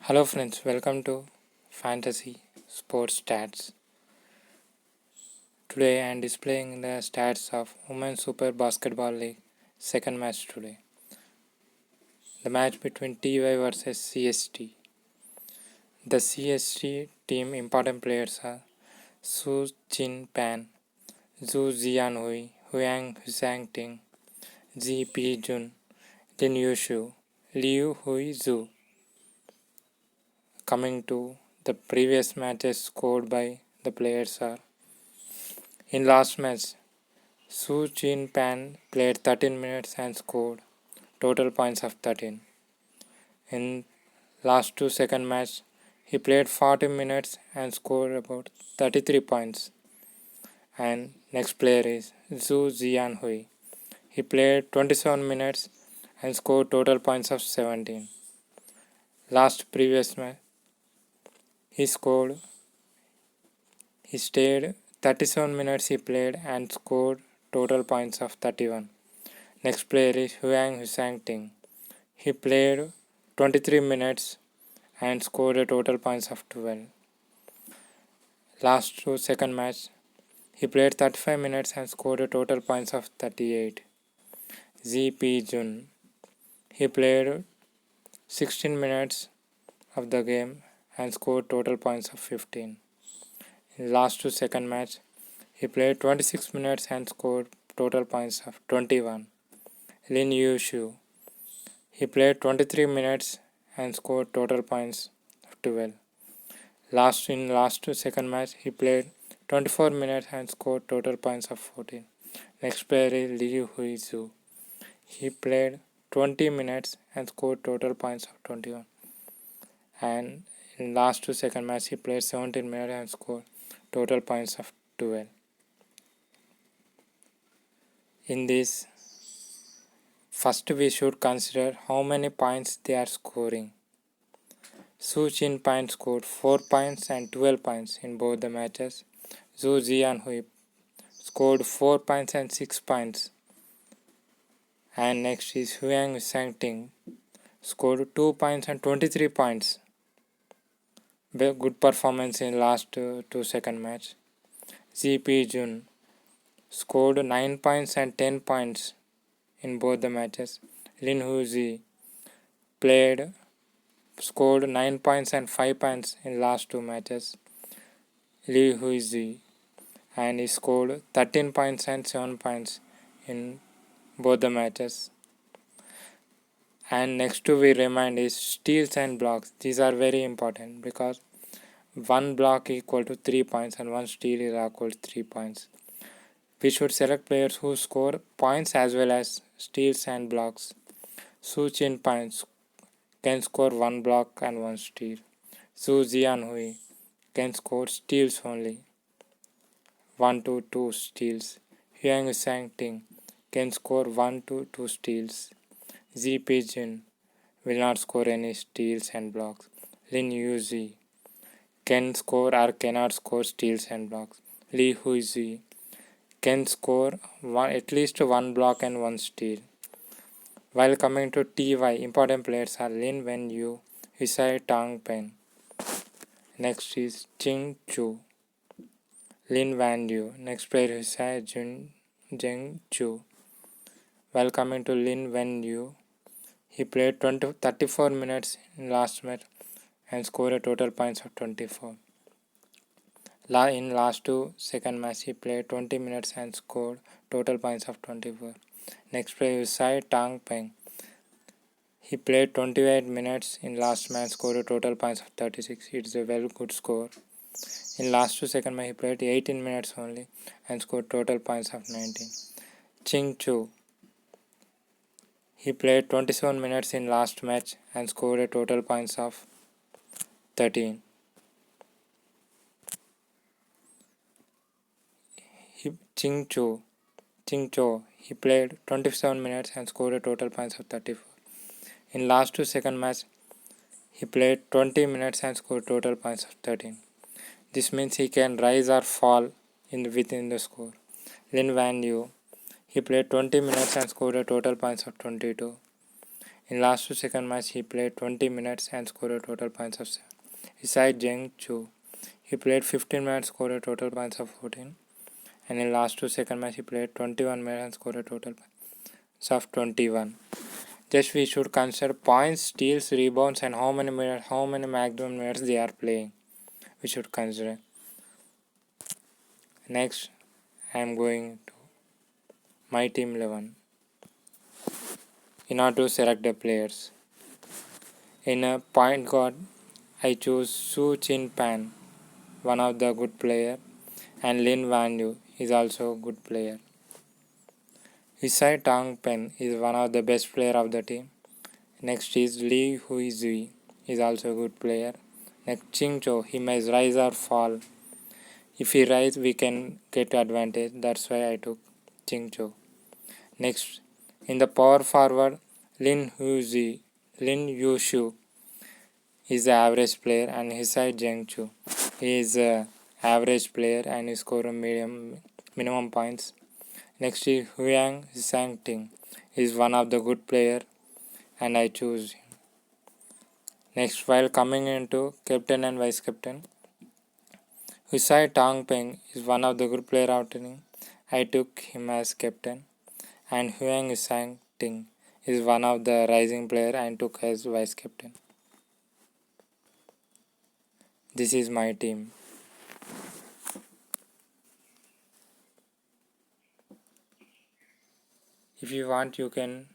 Hello friends, welcome to Fantasy Sports Stats. Today I am displaying the stats of Women's Super Basketball League second match today. The match between TY versus CST. The CST team important players are Su Jin Pan, Zhu Zianhui, Huang Husang Ting, Zi Pi Jun, Lin Yushu, Liu Hui Zhu. Coming to the previous matches scored by the players are: in last match, Su Jin Pan played 13 minutes and scored total points of 13. In last two second match, he played 40 minutes and scored about 33 points. And next player is Zhu Zianhui. He played 27 minutes and scored total points of 17. Last previous match, he stayed 37 minutes he played and scored total points of 31. Next player is Huang Husang Ting. He played 23 minutes and scored a total points of 12. Last two second match, he played 35 minutes and scored a total points of 38. Zi Pi Jun. He played 16 minutes of the game and scored total points of 15. In last two second match, he played 26 minutes and scored total points of 21. Lin Yushu. He played 23 minutes and scored total points of 12. Last two second match, he played 24 minutes and scored total points of 14. Next player is Liu Hui Zhu. He played 20 minutes and scored total points of 21. And in last two second match, he played 17 minutes and scored total points of 12. In this, first we should consider how many points they are scoring. Su Jin Pan scored 4 points and 12 points in both the matches. Zhu Zianhui scored 4 points and 6 points. And next is Huang Husang Ting scored 2 points and 23 points. Good performance in last two second match. Zi Pi Jun scored 9 points and 10 points in both the matches. Lin Hu Zi scored 9 points and 5 points in last two matches. Liu Huizi, and he scored 13 points and 7 points in both the matches. And next to we remind is steals and blocks. These are very important because one block equal to 3 points and one steal is equal to 3 points. We should select players who score points as well as steals and blocks. Su Jin Pan can score 1 block and 1 steal. Zhu Zianhui can score steals only, 1 to 2 steals. Huang Husang Ting can score 1 to 2 steals. Zi Pi Jun will not score any steals and blocks. Lin Yuzi can score or cannot score steals and blocks. Li Huizi can score at least 1 block and 1 steal. While coming to TY, important players are Lin Wen Yu, Hisai Tang Pen. Next is Ching Chu, Lin Wan Yu. Next player is Hisai Zheng Chu. While coming to Lin Wen Yu, he played 34 minutes in last match and scored a total points of 24. In last two second match, he played 20 minutes and scored total points of 24. Next player is Sai Tang Peng. He played 28 minutes in last match, scored a total points of 36. It's a very good score. In last two second match, he played 18 minutes only and scored total points of 19. Ching Chu. He played 27 minutes in last match and scored a total points of 13. Ching Cho. He played 27 minutes and scored a total points of 34. In last two second match, he played 20 minutes and scored total points of 13. This means he can rise or fall within the score. Lin Wan Yu. He played 20 minutes and scored a total points of 22. In last to second match, he played 20 minutes and scored a total points of 7. Beside Zheng Chu, he played 15 minutes, scored a total points of 14. And in last to second match, he played 21 minutes and scored a total points of 21. Just we should consider points, steals, rebounds, and how many maximum minutes they are playing. We should consider. Next, I am going to my team 11. In order to select the players. In a point guard, I choose Su Chin Pan, one of the good player, and Lin Van Yu is also a good player. Hisai Tang Pen is one of the best player of the team. Next is Li Huizui is also a good player. Next Ching Cho, he may rise or fall. If he rise, we can get advantage. That's why I took Ching Cho. Next, in the power forward, Lin Yushu is the average player, and Hisai Zheng Chu, he is a average player and he score minimum points. Next is Huang Sang Ting, is one of the good player and I choose him. Next, while coming into captain and vice captain, Husai Tang Peng is one of the good player out inning. I took him as captain, and Huang Sang Ting is one of the rising player and took as vice captain. This is my team. If you want, you can